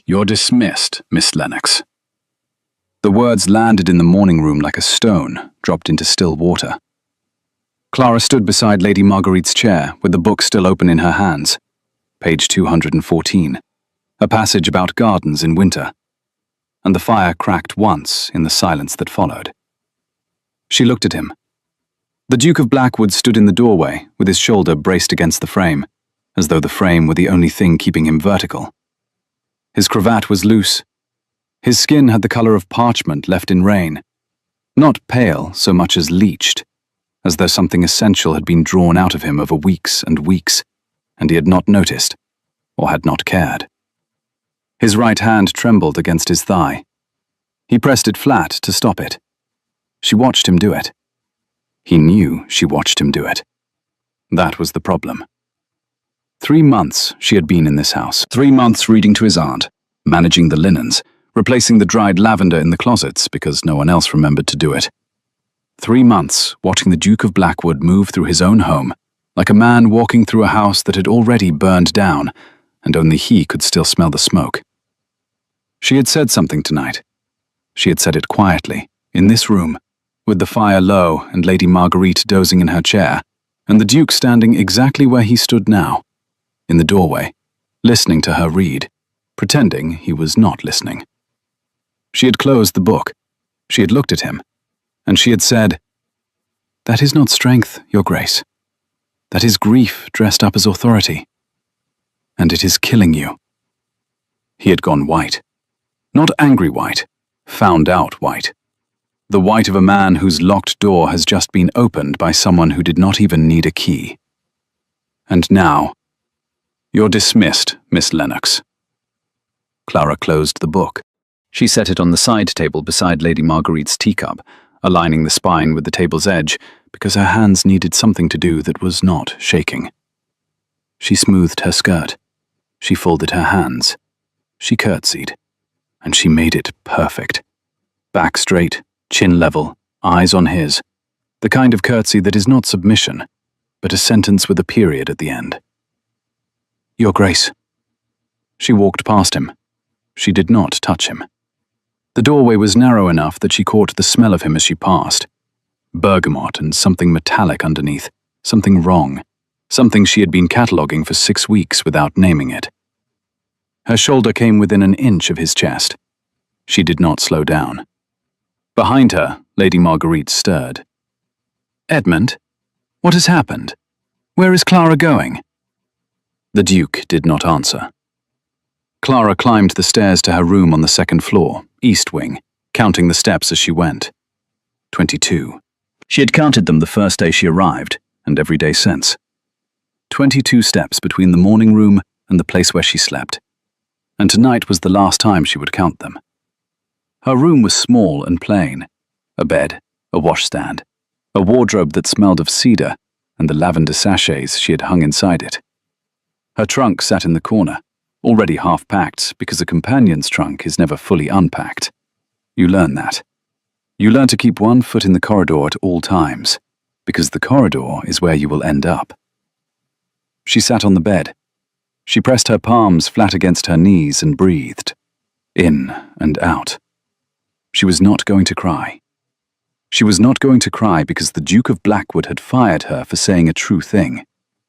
"You're dismissed, Miss Lennox." The words landed in the morning room like a stone dropped into still water. Clara stood beside Lady Marguerite's chair with the book still open in her hands. Page 214. A passage about gardens in winter. And the fire cracked once in the silence that followed. She looked at him. The Duke of Blackwood stood in the doorway with his shoulder braced against the frame, as though the frame were the only thing keeping him vertical. His cravat was loose. His skin had the color of parchment left in rain, not pale so much as leached, as though something essential had been drawn out of him over weeks and weeks, and he had not noticed, or had not cared. His right hand trembled against his thigh. He pressed it flat to stop it. She watched him do it. He knew she watched him do it. That was the problem. 3 months she had been in this house. 3 months reading to his aunt, managing the linens, replacing the dried lavender in the closets because no one else remembered to do it. 3 months watching the Duke of Blackwood move through his own home, like a man walking through a house that had already burned down, and only he could still smell the smoke. She had said something tonight. She had said it quietly, in this room, with the fire low and Lady Marguerite dozing in her chair, and the Duke standing exactly where he stood now, in the doorway, listening to her read, pretending he was not listening. She had closed the book. She had looked at him, and she had said, "That is not strength, Your Grace. That is grief dressed up as authority. And it is killing you." He had gone white. Not angry white, found out white. The white of a man whose locked door has just been opened by someone who did not even need a key. And now, "You're dismissed, Miss Lennox." Clara closed the book. She set it on the side table beside Lady Marguerite's teacup, aligning the spine with the table's edge, because her hands needed something to do that was not shaking. She smoothed her skirt. She folded her hands. She curtsied. And she made it perfect. Back straight, chin level, eyes on his. The kind of curtsy that is not submission, but a sentence with a period at the end. "Your Grace." She walked past him. She did not touch him. The doorway was narrow enough that she caught the smell of him as she passed. Bergamot and something metallic underneath, something wrong, something she had been cataloguing for 6 weeks without naming it. Her shoulder came within an inch of his chest. She did not slow down. Behind her, Lady Marguerite stirred. "Edmund, what has happened? Where is Clara going?" The Duke did not answer. Clara climbed the stairs to her room on the second floor, east wing, counting the steps as she went. 22. She had counted them the first day she arrived, and every day since. 22 steps between the morning room and the place where she slept. And tonight was the last time she would count them. Her room was small and plain. A bed, a washstand, a wardrobe that smelled of cedar, and the lavender sachets she had hung inside it. Her trunk sat in the corner, already half-packed because a companion's trunk is never fully unpacked. You learn that. You learn to keep one foot in the corridor at all times, because the corridor is where you will end up. She sat on the bed. She pressed her palms flat against her knees and breathed, in and out. She was not going to cry. She was not going to cry because the Duke of Blackwood had fired her for saying a true thing,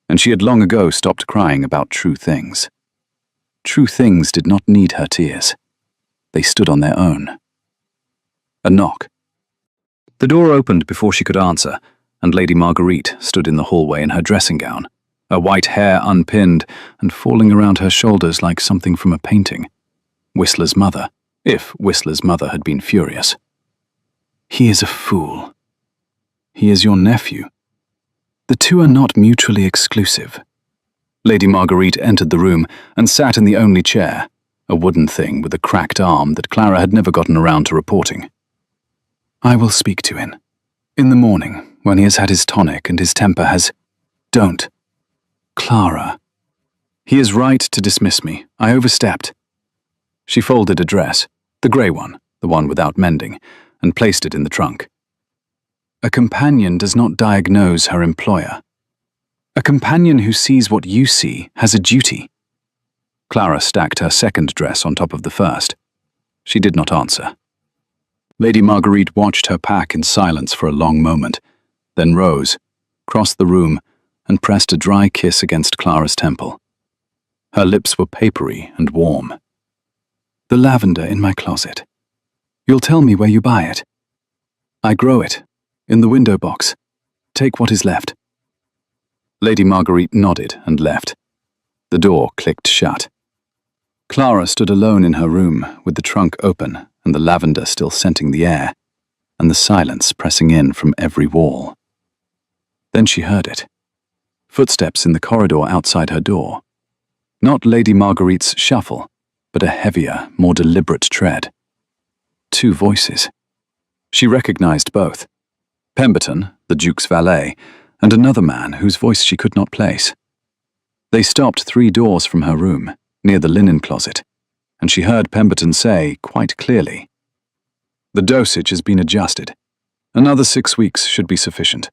and she had long ago stopped crying about true things. True things did not need her tears. They stood on their own. A knock. The door opened before she could answer, and Lady Marguerite stood in the hallway in her dressing gown, her white hair unpinned and falling around her shoulders like something from a painting. Whistler's mother, if Whistler's mother had been furious. "He is a fool. He is your nephew. The two are not mutually exclusive." Lady Marguerite entered the room and sat in the only chair, a wooden thing with a cracked arm that Clara had never gotten around to reporting. "I will speak to him. In the morning, when he has had his tonic and his temper has—" "Don't. Clara. He is right to dismiss me. I overstepped." She folded a dress, the grey one, the one without mending, and placed it in the trunk. A companion does not diagnose her employer. A companion who sees what you see has a duty. Clara stacked her second dress on top of the first. She did not answer. Lady Marguerite watched her pack in silence for a long moment, then rose, crossed the room, and pressed a dry kiss against Clara's temple. Her lips were papery and warm. "The lavender in my closet. You'll tell me where you buy it. I grow it, in the window box. Take what is left." Lady Marguerite nodded and left. The door clicked shut. Clara stood alone in her room, with the trunk open and the lavender still scenting the air, and the silence pressing in from every wall. Then she heard it. Footsteps in the corridor outside her door. Not Lady Marguerite's shuffle, but a heavier, more deliberate tread. Two voices. She recognized both. Pemberton, the Duke's valet, and another man whose voice she could not place. They stopped 3 doors from her room, near the linen closet, and she heard Pemberton say, quite clearly, "The dosage has been adjusted. Another 6 weeks should be sufficient.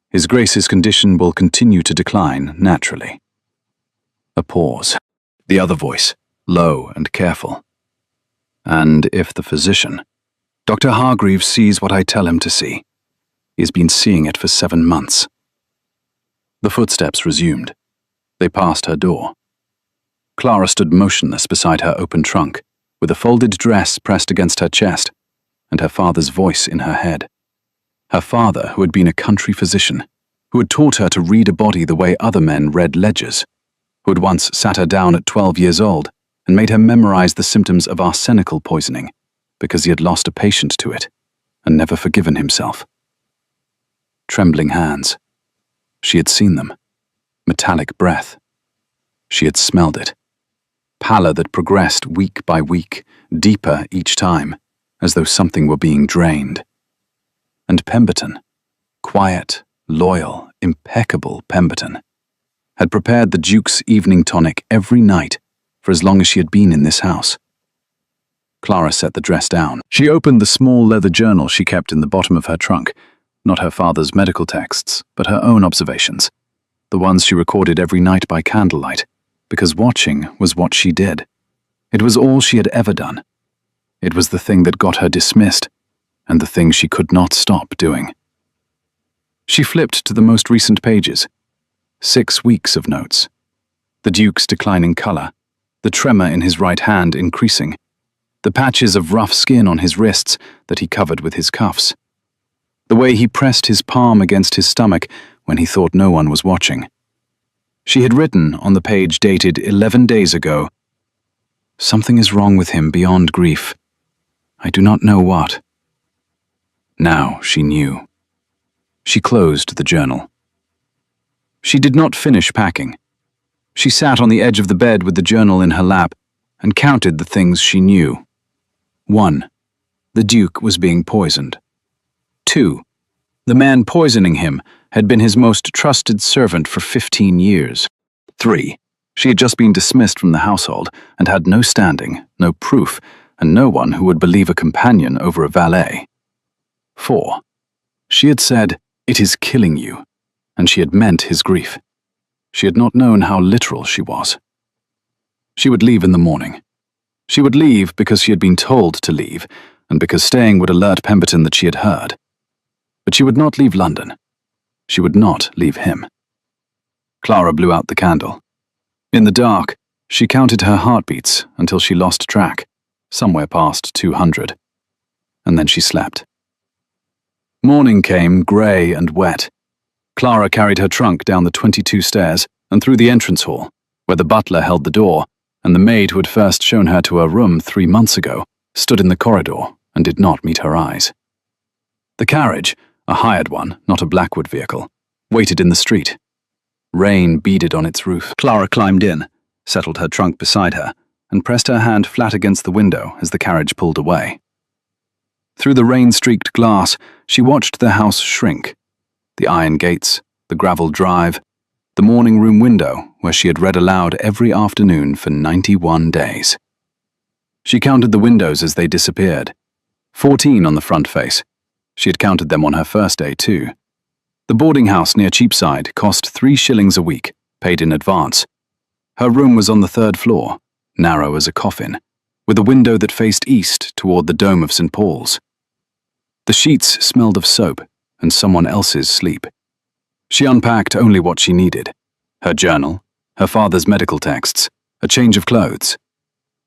His Grace's condition will continue to decline naturally." A pause. The other voice, low and careful. "And if the physician, Dr. Hargreaves, sees what I tell him to see, he has been seeing it for 7 months." The footsteps resumed. They passed her door. Clara stood motionless beside her open trunk, with a folded dress pressed against her chest, and her father's voice in her head. Her father, who had been a country physician, who had taught her to read a body the way other men read ledgers, who had once sat her down at 12 years old and made her memorize the symptoms of arsenical poisoning because he had lost a patient to it and never forgiven himself. Trembling hands. She had seen them. Metallic breath. She had smelled it. Pallor that progressed week by week, deeper each time, as though something were being drained. And Pemberton, quiet, loyal, impeccable Pemberton, had prepared the Duke's evening tonic every night for as long as she had been in this house. Clara set the dress down. She opened the small leather journal she kept in the bottom of her trunk, not her father's medical texts, but her own observations, the ones she recorded every night by candlelight, because watching was what she did. It was all she had ever done. It was the thing that got her dismissed, and the thing she could not stop doing. She flipped to the most recent pages. 6 weeks of notes. The Duke's declining color, the tremor in his right hand increasing, the patches of rough skin on his wrists that he covered with his cuffs, the way he pressed his palm against his stomach when he thought no one was watching. She had written on the page dated 11 days ago, "Something is wrong with him beyond grief. I do not know what." Now she knew. She closed the journal. She did not finish packing. She sat on the edge of the bed with the journal in her lap and counted the things she knew. 1. The Duke was being poisoned. 2. The man poisoning him had been his most trusted servant for 15 years. 3. She had just been dismissed from the household and had no standing, no proof, and no one who would believe a companion over a valet. 4. She had said, "It is killing you," and she had meant his grief. She had not known how literal she was. She would leave in the morning. She would leave because she had been told to leave, and because staying would alert Pemberton that she had heard. But she would not leave London. She would not leave him. Clara blew out the candle. In the dark, she counted her heartbeats until she lost track, somewhere past 200. And then she slept. Morning came, grey and wet. Clara carried her trunk down the 22 stairs and through the entrance hall, where the butler held the door, and the maid who had first shown her to her room 3 months ago stood in the corridor and did not meet her eyes. The carriage, a hired one, not a Blackwood vehicle, waited in the street. Rain beaded on its roof. Clara climbed in, settled her trunk beside her, and pressed her hand flat against the window as the carriage pulled away. Through the rain-streaked glass, she watched the house shrink. The iron gates, the gravel drive, the morning room window where she had read aloud every afternoon for 91 days. She counted the windows as they disappeared. 14 on the front face. She had counted them on her first day too. The boarding house near Cheapside cost 3 shillings a week, paid in advance. Her room was on the 3rd floor, narrow as a coffin, with a window that faced east toward the dome of St. Paul's. The sheets smelled of soap and someone else's sleep. She unpacked only what she needed: her journal, her father's medical texts, a change of clothes.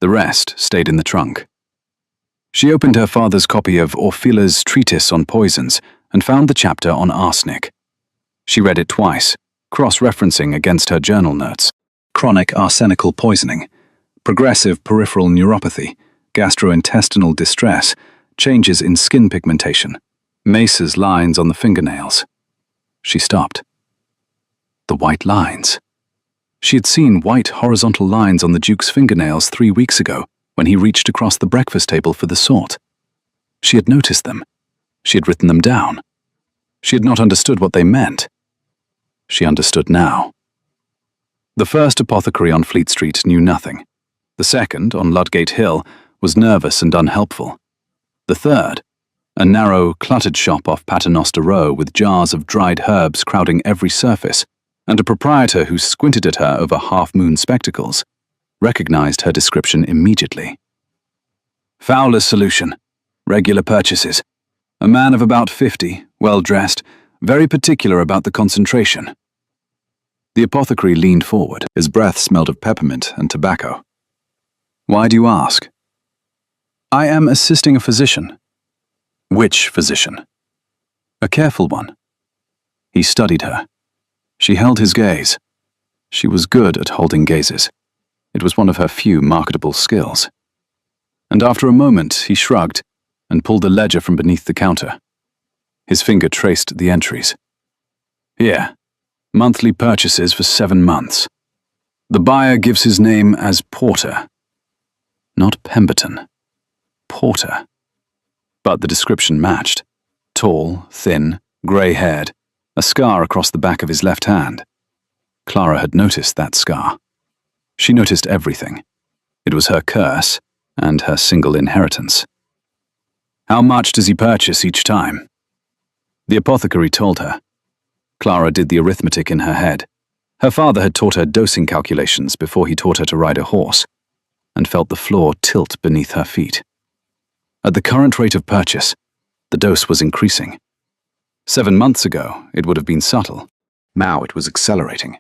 The rest stayed in the trunk. She opened her father's copy of Orfila's treatise on poisons and found the chapter on arsenic. She read it twice, cross-referencing against her journal notes. Chronic arsenical poisoning, progressive peripheral neuropathy, gastrointestinal distress, changes in skin pigmentation, Mace's lines on the fingernails. She stopped. The white lines. She had seen white horizontal lines on the Duke's fingernails 3 weeks ago when he reached across the breakfast table for the salt. She had noticed them. She had written them down. She had not understood what they meant. She understood now. The first apothecary on Fleet Street knew nothing. The second, on Ludgate Hill, was nervous and unhelpful. The third, a narrow, cluttered shop off Paternoster Row with jars of dried herbs crowding every surface, and a proprietor who squinted at her over half-moon spectacles, recognized her description immediately. Fowler's solution, regular purchases, a man of about 50, well-dressed, very particular about the concentration. The apothecary leaned forward. His breath smelled of peppermint and tobacco. Why do you ask? I am assisting a physician. Which physician? A careful one. He studied her. She held his gaze. She was good at holding gazes. It was one of her few marketable skills. And after a moment, he shrugged and pulled a ledger from beneath the counter. His finger traced the entries. Here, monthly purchases for 7 months. The buyer gives his name as Porter. Not Pemberton. Porter. But the description matched. Tall, thin, grey-haired, a scar across the back of his left hand. Clara had noticed that scar. She noticed everything. It was her curse and her single inheritance. How much does he purchase each time? The apothecary told her. Clara did the arithmetic in her head. Her father had taught her dosing calculations before he taught her to ride a horse, and felt the floor tilt beneath her feet. At the current rate of purchase, the dose was increasing. 7 months ago, it would have been subtle. Now it was accelerating.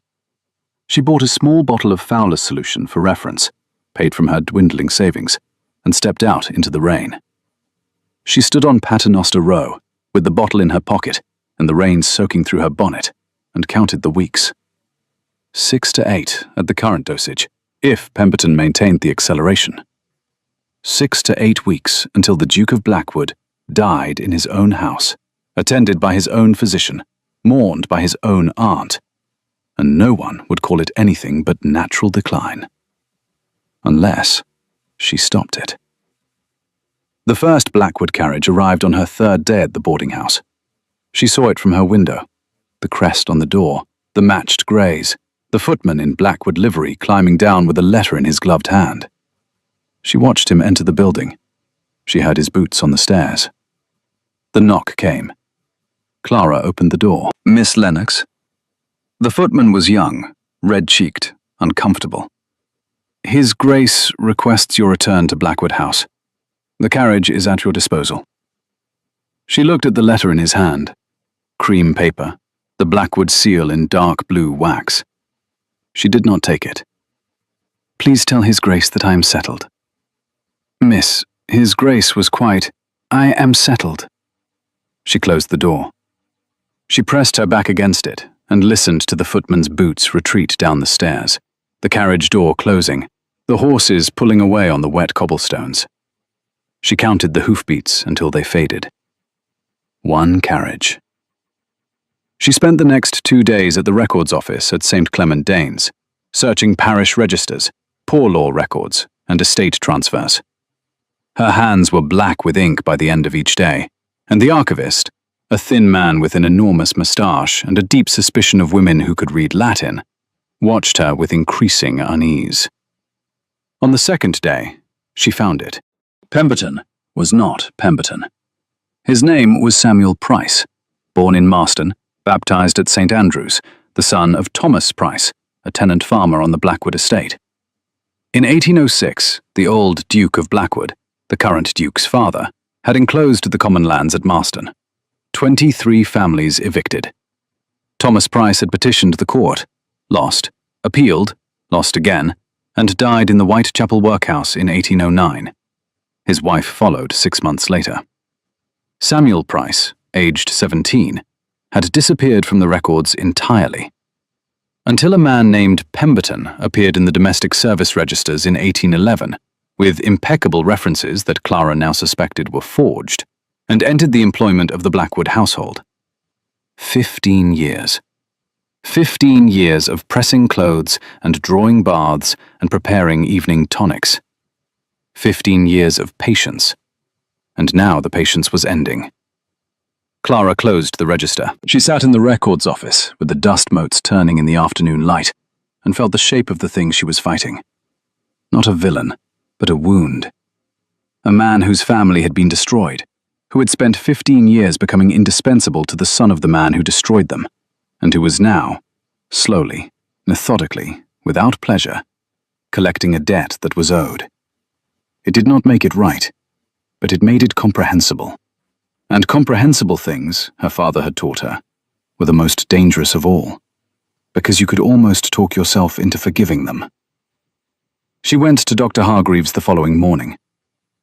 She bought a small bottle of Fowler's solution for reference, paid from her dwindling savings, and stepped out into the rain. She stood on Paternoster Row, with the bottle in her pocket and the rain soaking through her bonnet, and counted the weeks. 6 to 8 at the current dosage, if Pemberton maintained the acceleration. 6 to 8 weeks until the Duke of Blackwood died in his own house, attended by his own physician, mourned by his own aunt, and no one would call it anything but natural decline. Unless she stopped it. The first Blackwood carriage arrived on her 3rd day at the boarding house. She saw it from her window, the crest on the door, the matched greys, the footman in Blackwood livery climbing down with a letter in his gloved hand. She watched him enter the building. She heard his boots on the stairs. The knock came. Clara opened the door. Miss Lennox? The footman was young, red-cheeked, uncomfortable. His Grace requests your return to Blackwood House. The carriage is at your disposal. She looked at the letter in his hand. Cream paper, the Blackwood seal in dark blue wax. She did not take it. Please tell His Grace that I am settled. Miss, His Grace was quite... I am settled. She closed the door. She pressed her back against it and listened to the footman's boots retreat down the stairs, the carriage door closing, the horses pulling away on the wet cobblestones. She counted the hoofbeats until they faded. 1 carriage. She spent the next 2 days at the records office at St. Clement Danes, searching parish registers, poor law records, and estate transfers. Her hands were black with ink by the end of each day, and the archivist, a thin man with an enormous moustache and a deep suspicion of women who could read Latin, watched her with increasing unease. On the 2nd day, she found it. Pemberton was not Pemberton. His name was Samuel Price, born in Marston, baptized at St. Andrews, the son of Thomas Price, a tenant farmer on the Blackwood estate. In 1806, the old Duke of Blackwood, the current Duke's father, had enclosed the common lands at Marston. 23 families evicted. Thomas Price had petitioned the court, lost, appealed, lost again, and died in the Whitechapel workhouse in 1809. His wife followed 6 months later. Samuel Price, aged 17, had disappeared from the records entirely, until a man named Pemberton appeared in the domestic service registers in 1811, with impeccable references that Clara now suspected were forged, and entered the employment of the Blackwood household. 15 years. 15 years of pressing clothes and drawing baths and preparing evening tonics. 15 years of patience. And now the patience was ending. Clara closed the register. She sat in the records office, with the dust motes turning in the afternoon light, and felt the shape of the thing she was fighting. Not a villain, but a wound. A man whose family had been destroyed, who had spent 15 years becoming indispensable to the son of the man who destroyed them, and who was now, slowly, methodically, without pleasure, collecting a debt that was owed. It did not make it right, but it made it comprehensible. And comprehensible things, her father had taught her, were the most dangerous of all, because you could almost talk yourself into forgiving them. She went to Dr. Hargreaves the following morning.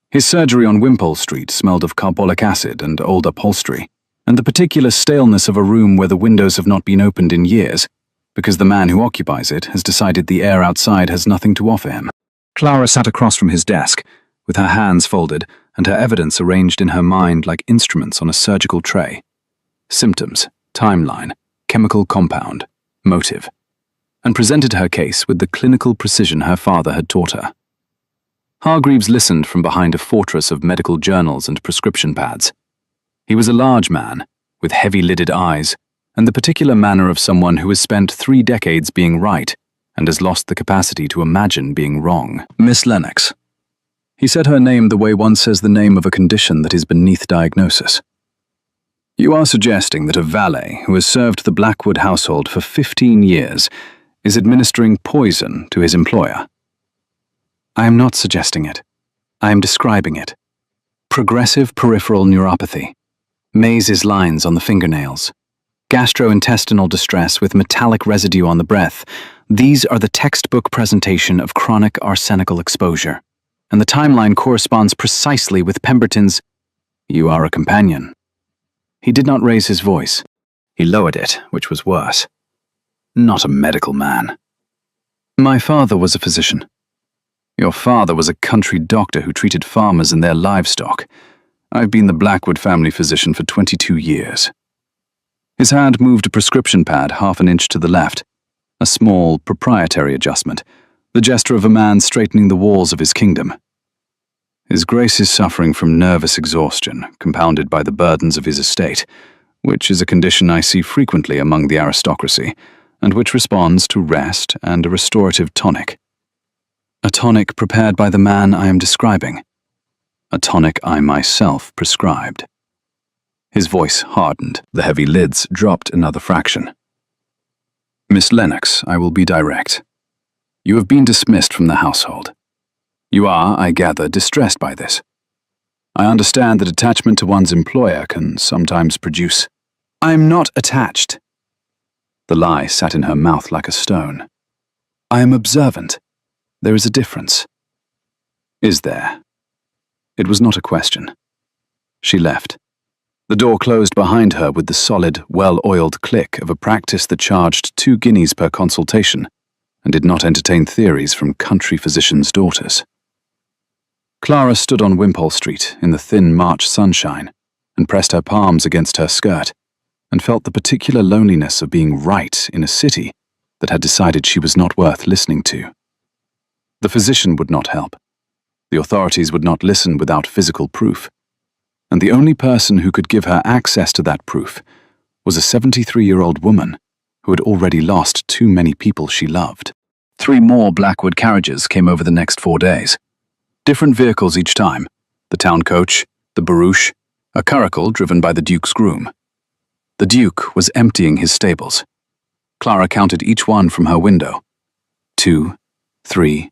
His surgery on Wimpole Street smelled of carbolic acid and old upholstery, and the particular staleness of a room where the windows have not been opened in years, because the man who occupies it has decided the air outside has nothing to offer him. Clara sat across from his desk, with her hands folded and her evidence arranged in her mind like instruments on a surgical tray. Symptoms, timeline, chemical compound, motive, and presented her case with the clinical precision her father had taught her. Hargreaves listened from behind a fortress of medical journals and prescription pads. He was a large man, with heavy-lidded eyes, and the particular manner of someone who has spent 3 decades being right and has lost the capacity to imagine being wrong. Miss Lennox. He said her name the way one says the name of a condition that is beneath diagnosis. You are suggesting that a valet who has served the Blackwood household for 15 years is administering poison to his employer. I am not suggesting it. I am describing it. Progressive peripheral neuropathy, Maze's lines on the fingernails, gastrointestinal distress with metallic residue on the breath. These are the textbook presentation of chronic arsenical exposure, and the timeline corresponds precisely with Pemberton's "You are a companion." He did not raise his voice. He lowered it, which was worse. Not a medical man. My father was a physician. Your father was a country doctor who treated farmers and their livestock. I've been the Blackwood family physician for 22 years. His hand moved a prescription pad half an inch to the left, a small, proprietary adjustment, the gesture of a man straightening the walls of his kingdom. His Grace is suffering from nervous exhaustion, compounded by the burdens of his estate, which is a condition I see frequently among the aristocracy, and which responds to rest and a restorative tonic. A tonic prepared by the man I am describing. A tonic I myself prescribed. His voice hardened. The heavy lids dropped another fraction. Miss Lennox, I will be direct. You have been dismissed from the household. You are, I gather, distressed by this. I understand that attachment to one's employer can sometimes produce. I am not attached. The lie sat in her mouth like a stone. I am observant. There is a difference. Is there? It was not a question. She left. The door closed behind her with the solid, well-oiled click of a practice that charged 2 guineas per consultation and did not entertain theories from country physicians' daughters. Clara stood on Wimpole Street in the thin March sunshine and pressed her palms against her skirt and felt the particular loneliness of being right in a city that had decided she was not worth listening to. The physician would not help. The authorities would not listen without physical proof. And the only person who could give her access to that proof was a 73-year-old woman who had already lost too many people she loved. 3 more Blackwood carriages came over the next 4 days. Different vehicles each time: the town coach, the barouche, a curricle driven by the Duke's groom. The Duke was emptying his stables. Clara counted each one from her window. 2, 3,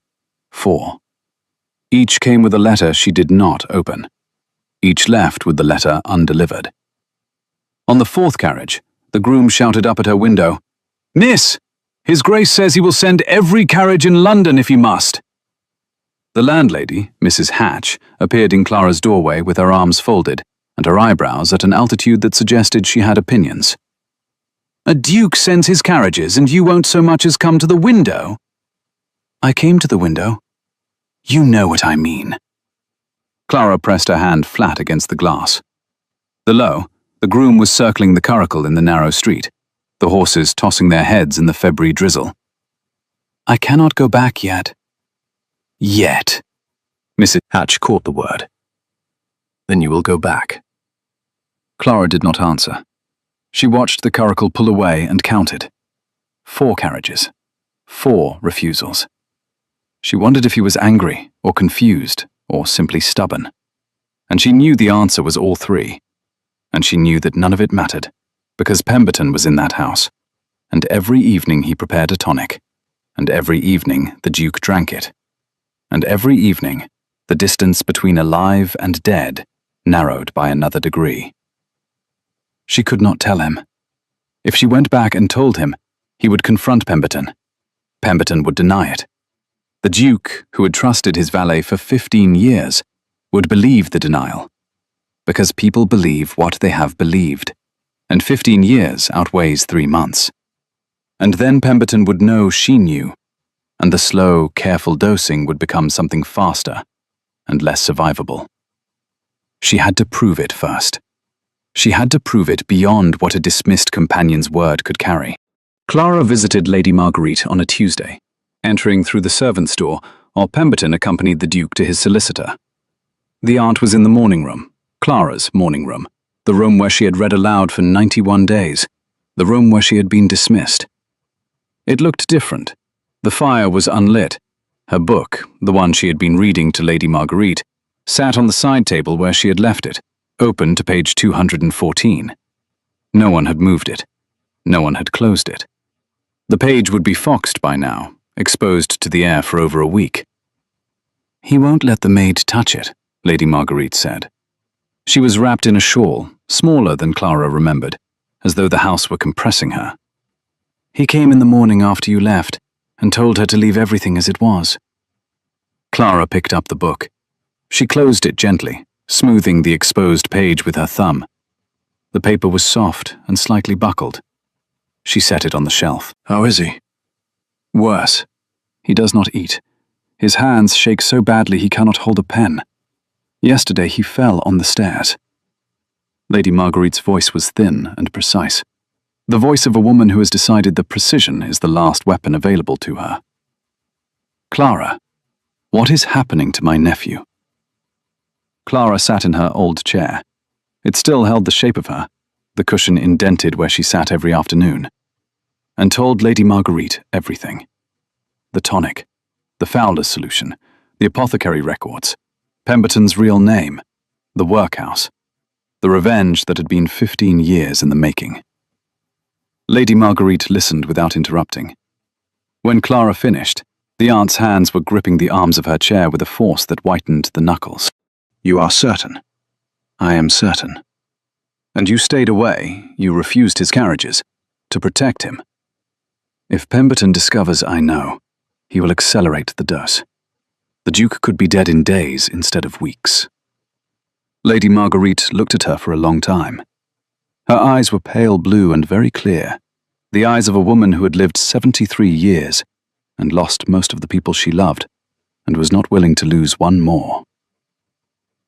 4. Each came with a letter she did not open. Each left with the letter undelivered. On the 4th carriage, the groom shouted up at her window, "Miss, His Grace says he will send every carriage in London if he must." The landlady, Mrs. Hatch, appeared in Clara's doorway with her arms folded and her eyebrows at an altitude that suggested she had opinions. "A duke sends his carriages and you won't so much as come to the window?" "I came to the window." "You know what I mean." Clara pressed her hand flat against the glass. Below, the groom was circling the curricle in the narrow street, the horses tossing their heads in the February drizzle. "I cannot go back yet." "Yet." Mrs. Hatch caught the word. "Then you will go back." Clara did not answer. She watched the curricle pull away and counted. 4 carriages. 4 refusals. She wondered if he was angry, or confused, or simply stubborn. And she knew the answer was all 3. And she knew that none of it mattered, because Pemberton was in that house, and every evening he prepared a tonic, and every evening the Duke drank it, and every evening the distance between alive and dead narrowed by another degree. She could not tell him. If she went back and told him, he would confront Pemberton. Pemberton would deny it. The Duke, who had trusted his valet for 15 years, would believe the denial. Because people believe what they have believed, and 15 years outweighs 3 months. And then Pemberton would know she knew, and the slow, careful dosing would become something faster and less survivable. She had to prove it first. She had to prove it beyond what a dismissed companion's word could carry. Clara visited Lady Marguerite on a Tuesday, entering through the servants' door, while Pemberton accompanied the Duke to his solicitor. The aunt was in the morning room, Clara's morning room, the room where she had read aloud for 91 days, the room where she had been dismissed. It looked different. The fire was unlit. Her book, the one she had been reading to Lady Marguerite, sat on the side table where she had left it, open to page 214. No one had moved it. No one had closed it. The page would be foxed by now, exposed to the air for over a week. "He won't let the maid touch it," Lady Marguerite said. She was wrapped in a shawl, smaller than Clara remembered, as though the house were compressing her. "He came in the morning after you left, and told her to leave everything as it was." Clara picked up the book. She closed it gently, smoothing the exposed page with her thumb. The paper was soft and slightly buckled. She set it on the shelf. "How is he?" "Worse. He does not eat. His hands shake so badly he cannot hold a pen. Yesterday he fell on the stairs." Lady Marguerite's voice was thin and precise. The voice of a woman who has decided that precision is the last weapon available to her. "Clara, what is happening to my nephew?" Clara sat in her old chair. It still held the shape of her, the cushion indented where she sat every afternoon, and told Lady Marguerite everything. The tonic, the Fowler's solution, the apothecary records, Pemberton's real name, the workhouse, the revenge that had been 15 years in the making. Lady Marguerite listened without interrupting. When Clara finished, the aunt's hands were gripping the arms of her chair with a force that whitened the knuckles. "You are certain?" "I am certain." "And you stayed away, you refused his carriages, to protect him." "If Pemberton discovers I know, he will accelerate the dose. The Duke could be dead in days instead of weeks." Lady Marguerite looked at her for a long time. Her eyes were pale blue and very clear, the eyes of a woman who had lived 73 years and lost most of the people she loved and was not willing to lose one more.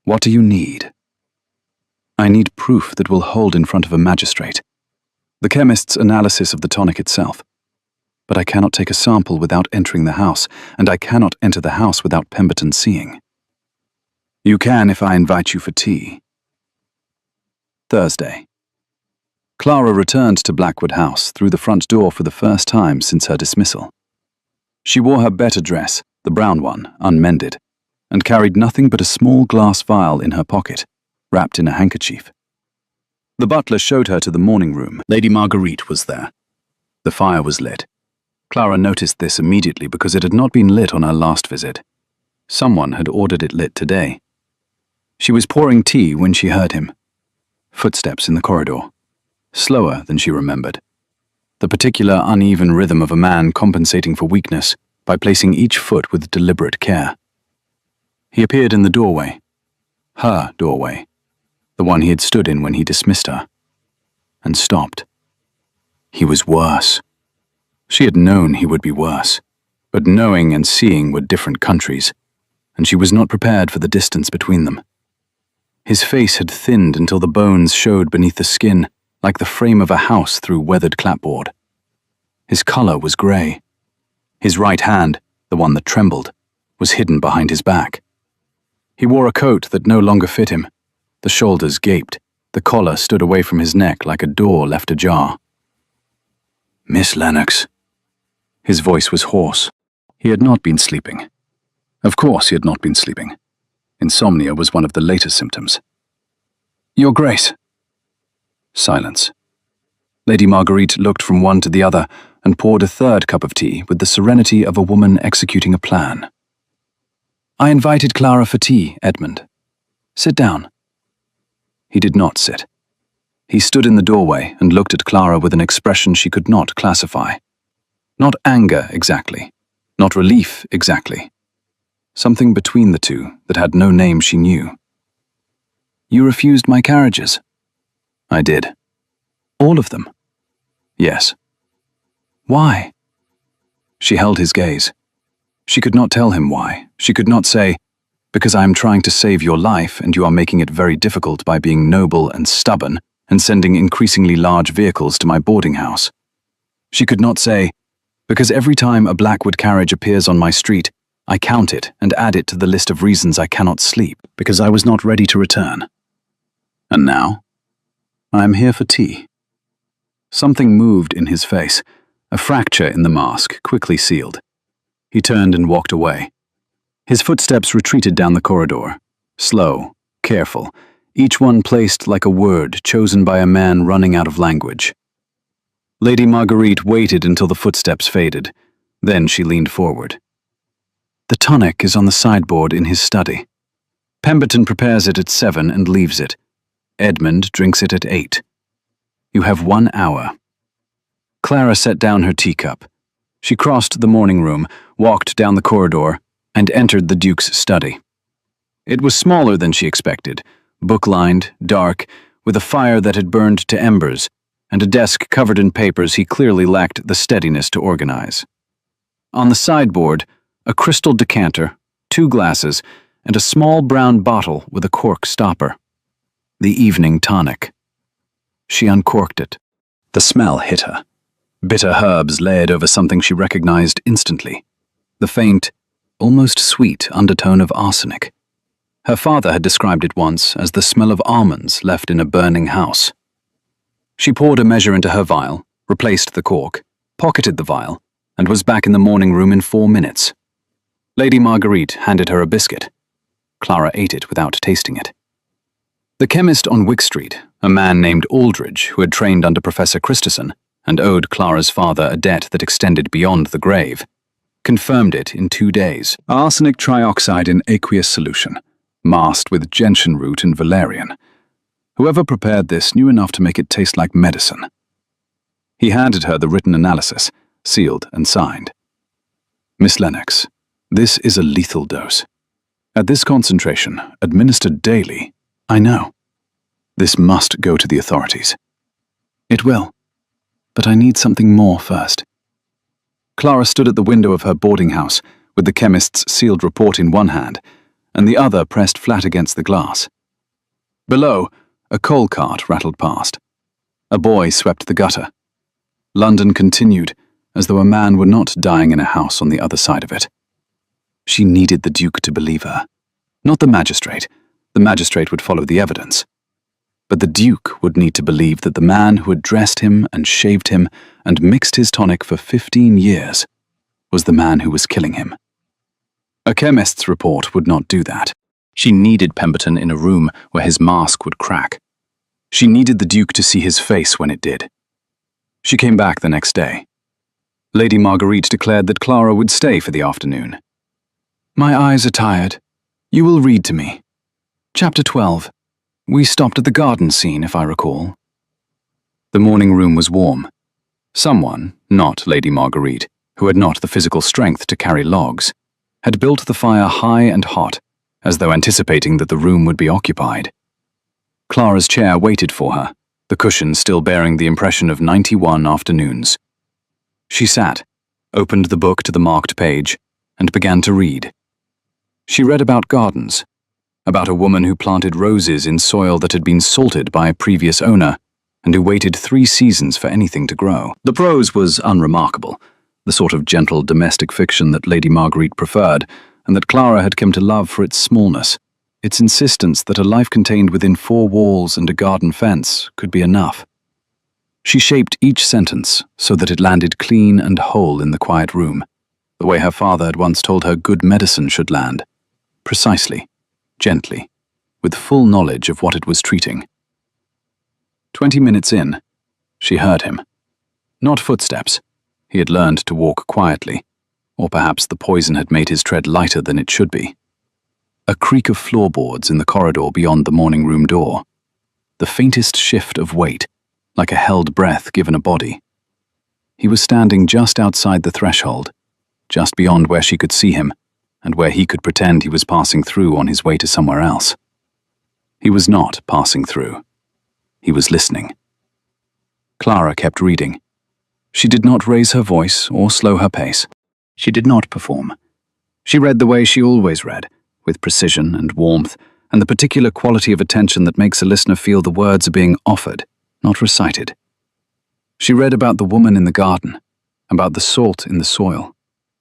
"What do you need?" "I need proof that will hold in front of a magistrate. The chemist's analysis of the tonic itself. But I cannot take a sample without entering the house, and I cannot enter the house without Pemberton seeing." "You can if I invite you for tea." Thursday. Clara returned to Blackwood House through the front door for the first time since her dismissal. She wore her better dress, the brown one, unmended, and carried nothing but a small glass vial in her pocket, wrapped in a handkerchief. The butler showed her to the morning room. Lady Marguerite was there. The fire was lit. Clara noticed this immediately because it had not been lit on her last visit. Someone had ordered it lit today. She was pouring tea when she heard him. Footsteps in the corridor, slower than she remembered. The particular uneven rhythm of a man compensating for weakness by placing each foot with deliberate care. He appeared in the doorway. Her doorway. The one he had stood in when he dismissed her. And stopped. He was worse. She had known he would be worse, but knowing and seeing were different countries, and she was not prepared for the distance between them. His face had thinned until the bones showed beneath the skin, like the frame of a house through weathered clapboard. His color was grey. His right hand, the one that trembled, was hidden behind his back. He wore a coat that no longer fit him. The shoulders gaped. The collar stood away from his neck like a door left ajar. "Miss Lennox." His voice was hoarse. He had not been sleeping. Of course he had not been sleeping. Insomnia was one of the later symptoms. "Your Grace." Silence. Lady Marguerite looked from one to the other and poured a third cup of tea with the serenity of a woman executing a plan. "I invited Clara for tea, Edmund. Sit down." He did not sit. He stood in the doorway and looked at Clara with an expression she could not classify. Not anger exactly, not relief exactly. Something between the two that had no name she knew. "You refused my carriages." "I did." "All of them?" "Yes." "Why?" She held his gaze. She could not tell him why. She could not say, "Because I am trying to save your life and you are making it very difficult by being noble and stubborn and sending increasingly large vehicles to my boarding house." She could not say, "Because every time a Blackwood carriage appears on my street, I count it and add it to the list of reasons I cannot sleep, because I was not ready to return. And now, I am here for tea." Something moved in his face, a fracture in the mask, quickly sealed. He turned and walked away. His footsteps retreated down the corridor, slow, careful, each one placed like a word chosen by a man running out of language. Lady Marguerite waited until the footsteps faded. Then she leaned forward. "The tonic is on the sideboard in his study. Pemberton prepares it at 7 and leaves it. Edmund drinks it at 8. You have 1 hour." Clara set down her teacup. She crossed the morning room, walked down the corridor, and entered the Duke's study. It was smaller than she expected, book-lined, dark, with a fire that had burned to embers, and a desk covered in papers he clearly lacked the steadiness to organize. On the sideboard, a crystal decanter, 2 glasses, and a small brown bottle with a cork stopper. The evening tonic. She uncorked it. The smell hit her. Bitter herbs layered over something she recognized instantly. The faint, almost sweet undertone of arsenic. Her father had described it once as the smell of almonds left in a burning house. She poured a measure into her vial, replaced the cork, pocketed the vial, and was back in the morning room in 4 minutes. Lady Marguerite handed her a biscuit. Clara ate it without tasting it. The chemist on Wick Street, a man named Aldridge who had trained under Professor Christison and owed Clara's father a debt that extended beyond the grave, confirmed it in 2 days. Arsenic trioxide in aqueous solution, masked with gentian root and valerian. Whoever prepared this knew enough to make it taste like medicine. He handed her the written analysis, sealed and signed. "Miss Lennox, this is a lethal dose. At this concentration, administered daily, I know. This must go to the authorities." "It will. But I need something more first." Clara stood at the window of her boarding house, with the chemist's sealed report in one hand, and the other pressed flat against the glass. Below, a coal cart rattled past. A boy swept the gutter. London continued, as though a man were not dying in a house on the other side of it. She needed the Duke to believe her. Not the magistrate. The magistrate would follow the evidence. But the Duke would need to believe that the man who had dressed him and shaved him and mixed his tonic for 15 years was the man who was killing him. A chemist's report would not do that. She needed Pemberton in a room where his mask would crack. She needed the Duke to see his face when it did. She came back the next day. Lady Marguerite declared that Clara would stay for the afternoon. My eyes are tired. You will read to me. Chapter 12. We stopped at the garden scene, if I recall. The morning room was warm. Someone, not Lady Marguerite, who had not the physical strength to carry logs, had built the fire high and hot, as though anticipating that the room would be occupied. Clara's chair waited for her, the cushion still bearing the impression of 91 afternoons. She sat, opened the book to the marked page, and began to read. She read about gardens, about a woman who planted roses in soil that had been salted by a previous owner, and who waited 3 seasons for anything to grow. The prose was unremarkable, the sort of gentle domestic fiction that Lady Marguerite preferred, and that Clara had come to love for its smallness, its insistence that a life contained within 4 walls and a garden fence could be enough. She shaped each sentence so that it landed clean and whole in the quiet room, the way her father had once told her good medicine should land, precisely, gently, with full knowledge of what it was treating. 20 minutes in, she heard him. Not footsteps. He had learned to walk quietly, or perhaps the poison had made his tread lighter than it should be. A creak of floorboards in the corridor beyond the morning room door. The faintest shift of weight, like a held breath given a body. He was standing just outside the threshold, just beyond where she could see him, and where he could pretend he was passing through on his way to somewhere else. He was not passing through. He was listening. Clara kept reading. She did not raise her voice or slow her pace. She did not perform. She read the way she always read, with precision and warmth, and the particular quality of attention that makes a listener feel the words are being offered, not recited. She read about the woman in the garden, about the salt in the soil,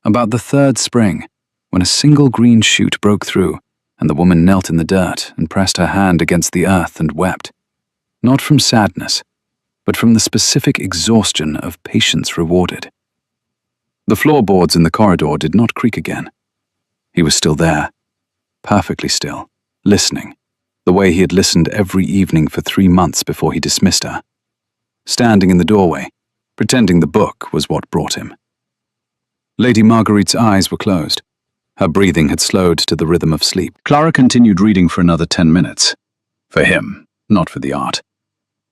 about the 3rd spring, when a single green shoot broke through, and the woman knelt in the dirt and pressed her hand against the earth and wept, not from sadness, but from the specific exhaustion of patience rewarded. The floorboards in the corridor did not creak again. He was still there, perfectly still, listening, the way he had listened every evening for 3 months before he dismissed her, standing in the doorway, pretending the book was what brought him. Lady Marguerite's eyes were closed. Her breathing had slowed to the rhythm of sleep. Clara continued reading for another 10 minutes. For him, not for the art.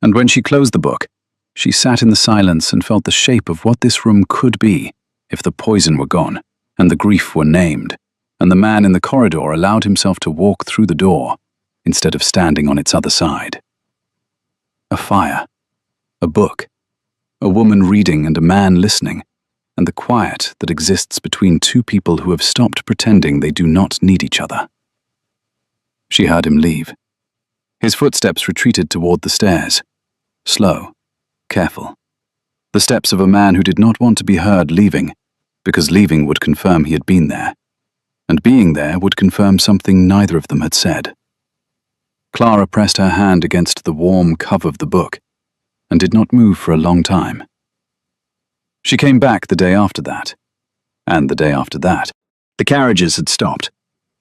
And when she closed the book, she sat in the silence and felt the shape of what this room could be if the poison were gone, and the grief were named, and the man in the corridor allowed himself to walk through the door instead of standing on its other side. A fire, a book, a woman reading and a man listening, and the quiet that exists between 2 people who have stopped pretending they do not need each other. She heard him leave. His footsteps retreated toward the stairs, slow, careful. The steps of a man who did not want to be heard leaving, because leaving would confirm he had been there, and being there would confirm something neither of them had said. Clara pressed her hand against the warm cover of the book, and did not move for a long time. She came back the day after that, and the day after that. The carriages had stopped,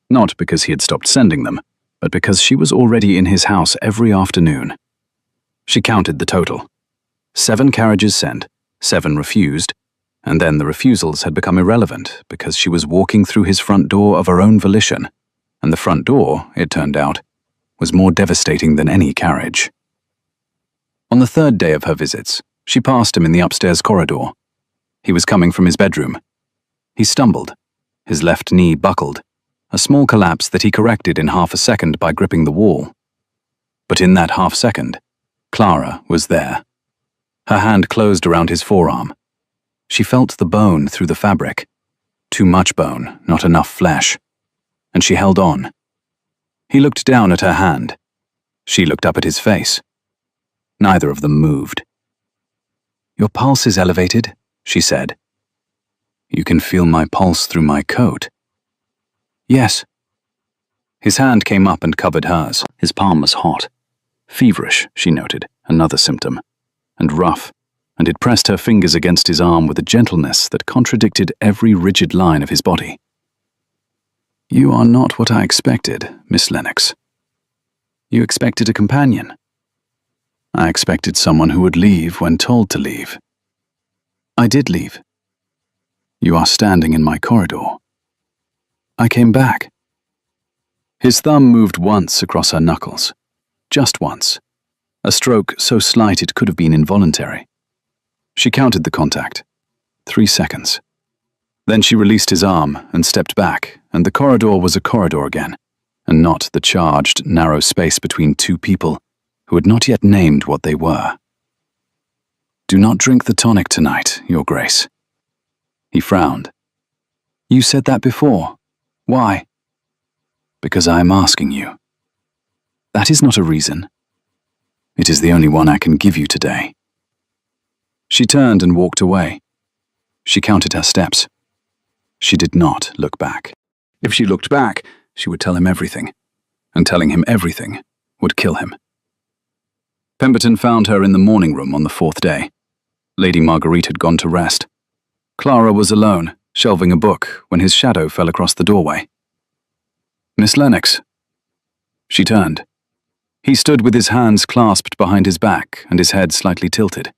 not because he had stopped sending them, but because she was already in his house every afternoon. She counted the total. 7 carriages sent, 7 refused, and then the refusals had become irrelevant because she was walking through his front door of her own volition, and the front door, it turned out, was more devastating than any carriage. On the 3rd day of her visits, she passed him in the upstairs corridor. He was coming from his bedroom. He stumbled. His left knee buckled, a small collapse that he corrected in half a second by gripping the wall. But in that half second, Clara was there. Her hand closed around his forearm. She felt the bone through the fabric. Too much bone, not enough flesh. And she held on. He looked down at her hand. She looked up at his face. Neither of them moved. "Your pulse is elevated," she said. "You can feel my pulse through my coat." "Yes." His hand came up and covered hers. His palm was hot. Feverish, she noted, another symptom. And rough, and it pressed her fingers against his arm with a gentleness that contradicted every rigid line of his body. "You are not what I expected, Miss Lennox. You expected a companion. I expected someone who would leave when told to leave. I did leave. You are standing in my corridor." I came back. His thumb moved once across her knuckles. Just once. A stroke so slight it could have been involuntary. She counted the contact. 3 seconds. Then she released his arm and stepped back, and the corridor was a corridor again, and not the charged, narrow space between two people who had not yet named what they were. Do not drink the tonic tonight, Your Grace. He frowned. You said that before. Why? Because I am asking you. That is not a reason. It is the only one I can give you today. She turned and walked away. She counted her steps. She did not look back. If she looked back, she would tell him everything, and telling him everything would kill him. Pemberton found her in the morning room on the 4th day. Lady Marguerite had gone to rest. Clara was alone, shelving a book, when his shadow fell across the doorway. Miss Lennox. She turned. He stood with his hands clasped behind his back and his head slightly tilted.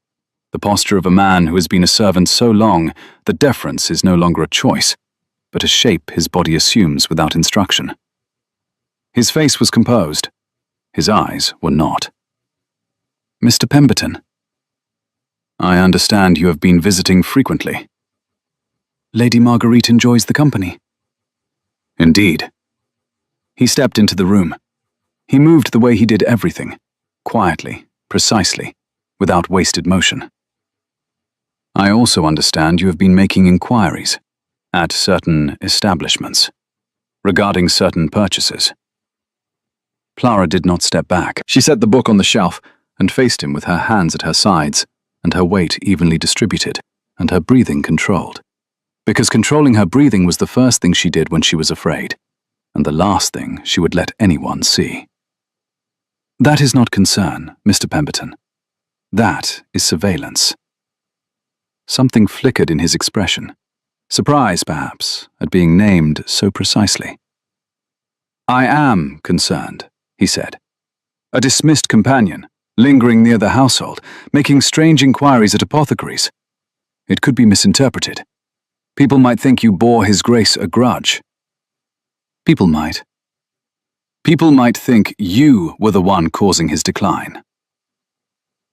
The posture of a man who has been a servant so long that deference is no longer a choice, but a shape his body assumes without instruction. His face was composed. His eyes were not. Mr. Pemberton. I understand you have been visiting frequently. Lady Marguerite enjoys the company. Indeed. He stepped into the room. He moved the way he did everything, quietly, precisely, without wasted motion. I also understand you have been making inquiries at certain establishments regarding certain purchases. Clara did not step back. She set the book on the shelf and faced him with her hands at her sides and her weight evenly distributed and her breathing controlled. Because controlling her breathing was the first thing she did when she was afraid, and the last thing she would let anyone see. That is not concern, Mr. Pemberton. That is surveillance. Something flickered in his expression. Surprise, perhaps, at being named so precisely. I am concerned, he said. A dismissed companion, lingering near the household, making strange inquiries at apothecaries. It could be misinterpreted. People might think you bore His Grace a grudge. People might. People might think you were the one causing his decline.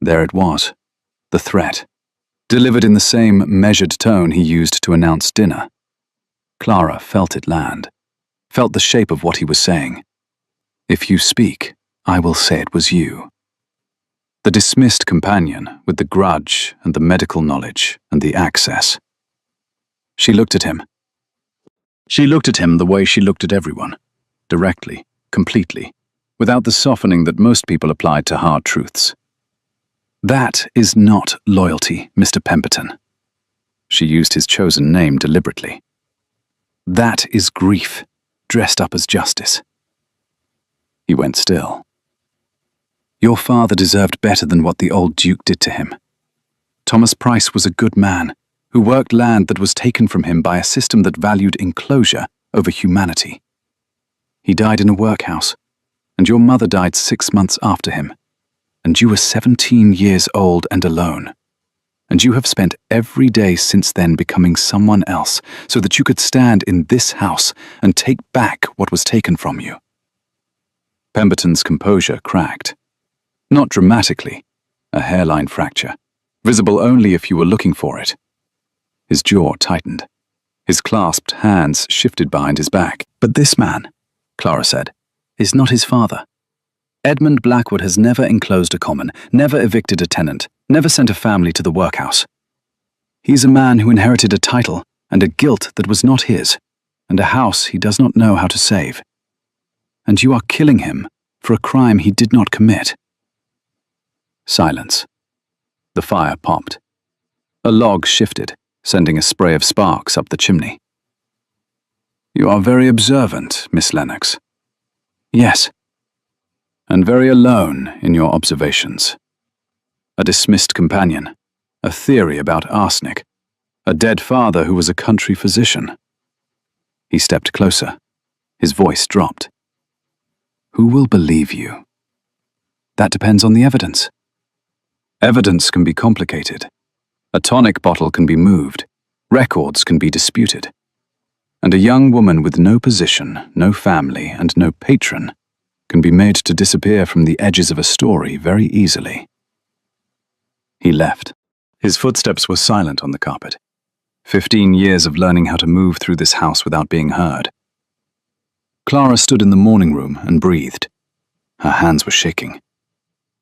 There it was, the threat, delivered in the same measured tone he used to announce dinner. Clara felt it land, felt the shape of what he was saying. If you speak, I will say it was you. The dismissed companion with the grudge and the medical knowledge and the access. She looked at him. She looked at him the way she looked at everyone, directly, completely, without the softening that most people applied to hard truths. That is not loyalty, Mr. Pemberton. She used his chosen name deliberately. That is grief, dressed up as justice. He went still. Your father deserved better than what the old Duke did to him. Thomas Price was a good man, who worked land that was taken from him by a system that valued enclosure over humanity. He died in a workhouse, and your mother died 6 months after him, and you were 17 years old and alone. And you have spent every day since then becoming someone else so that you could stand in this house and take back what was taken from you. Pemberton's composure cracked. Not dramatically, a hairline fracture, visible only if you were looking for it. His jaw tightened. His clasped hands shifted behind his back. But this man, Clara said, is not his father. Edmund Blackwood has never enclosed a common, never evicted a tenant, never sent a family to the workhouse. He is a man who inherited a title and a guilt that was not his, and a house he does not know how to save. And you are killing him for a crime he did not commit. Silence. The fire popped. A log shifted, sending a spray of sparks up the chimney. You are very observant, Miss Lennox. Yes. And very alone in your observations. A dismissed companion, a theory about arsenic, a dead father who was a country physician. He stepped closer. His voice dropped. Who will believe you? That depends on the evidence. Evidence can be complicated. A tonic bottle can be moved. Records can be disputed. And a young woman with no position, no family, and no patron can be made to disappear from the edges of a story very easily. He left. His footsteps were silent on the carpet. 15 years of learning how to move through this house without being heard. Clara stood in the morning room and breathed. Her hands were shaking.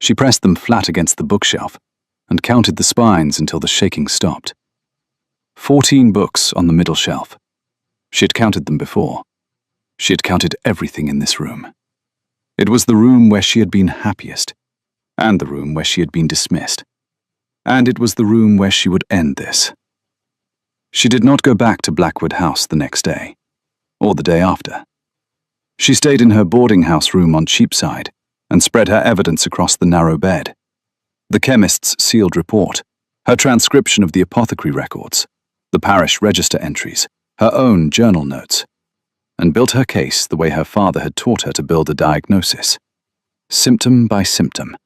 She pressed them flat against the bookshelf and counted the spines until the shaking stopped. 14 books on the middle shelf. She had counted them before. She had counted everything in this room. It was the room where she had been happiest, and the room where she had been dismissed. And it was the room where she would end this. She did not go back to Blackwood House the next day, or the day after. She stayed in her boarding house room on Cheapside and spread her evidence across the narrow bed. The chemist's sealed report, her transcription of the apothecary records, the parish register entries, her own journal notes, and built her case the way her father had taught her to build a diagnosis. Symptom by symptom,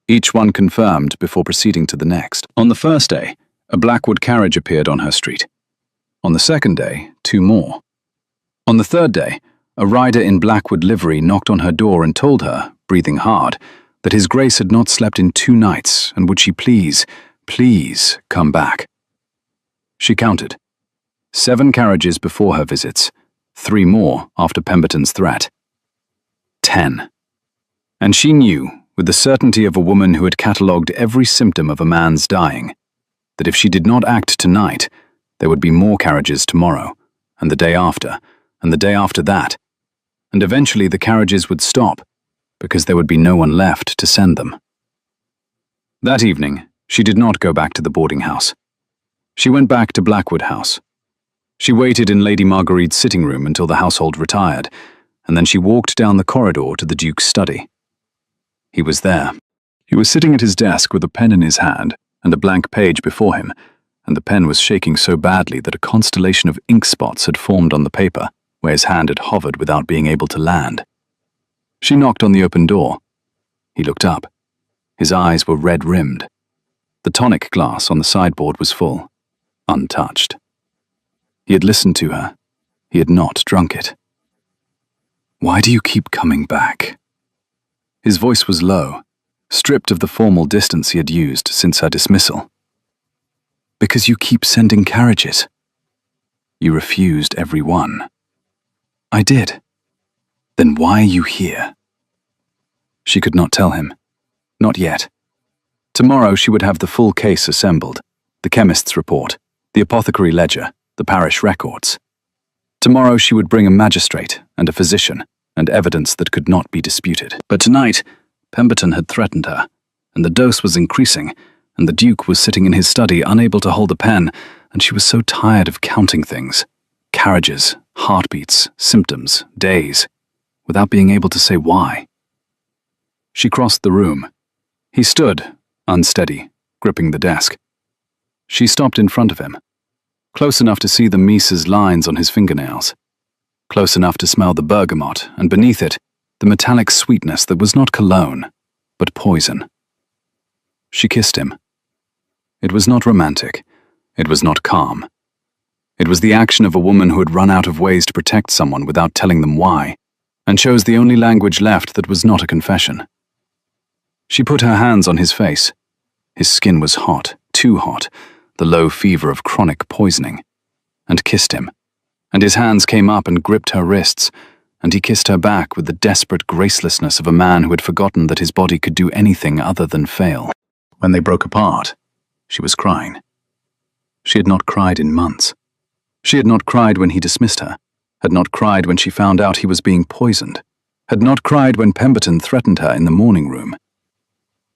each one confirmed before proceeding to the next. On the first day, a Blackwood carriage appeared on her street. On the second day, 2 more. On the third day, a rider in Blackwood livery knocked on her door and told her, breathing hard, that His Grace had not slept in 2 nights and would she please come back. She counted. 7 carriages before her visits, 3 more after Pemberton's threat. 10. And she knew, with the certainty of a woman who had catalogued every symptom of a man's dying, that if she did not act tonight, there would be more carriages tomorrow, and the day after, and the day after that, and eventually the carriages would stop, because there would be no one left to send them. That evening, she did not go back to the boarding house. She went back to Blackwood House. She waited in Lady Marguerite's sitting room until the household retired, and then she walked down the corridor to the Duke's study. He was there. He was sitting at his desk with a pen in his hand and a blank page before him, and the pen was shaking so badly that a constellation of ink spots had formed on the paper, where his hand had hovered without being able to land. She knocked on the open door. He looked up. His eyes were red-rimmed. The tonic glass on the sideboard was full, untouched. He had listened to her. He had not drunk it. "Why do you keep coming back?" His voice was low, stripped of the formal distance he had used since her dismissal. "Because you keep sending carriages. You refused every one." "I did." "Then why are you here?" She could not tell him. Not yet. Tomorrow she would have the full case assembled, the chemist's report, the apothecary ledger, the parish records. Tomorrow she would bring a magistrate and a physician and evidence that could not be disputed. But tonight, Pemberton had threatened her, and the dose was increasing, and the Duke was sitting in his study unable to hold a pen, and she was so tired of counting things, carriages, heartbeats, symptoms, days, without being able to say why. She crossed the room. He stood, unsteady, gripping the desk. She stopped in front of him, close enough to see the Mises lines on his fingernails, close enough to smell the bergamot, and beneath it, the metallic sweetness that was not cologne, but poison. She kissed him. It was not romantic. It was not calm. It was the action of a woman who had run out of ways to protect someone without telling them why, and chose the only language left that was not a confession. She put her hands on his face. His skin was hot, too hot, the low fever of chronic poisoning, and kissed him. And his hands came up and gripped her wrists, and he kissed her back with the desperate gracelessness of a man who had forgotten that his body could do anything other than fail. When they broke apart, she was crying. She had not cried in months. She had not cried when he dismissed her, had not cried when she found out he was being poisoned, had not cried when Pemberton threatened her in the morning room.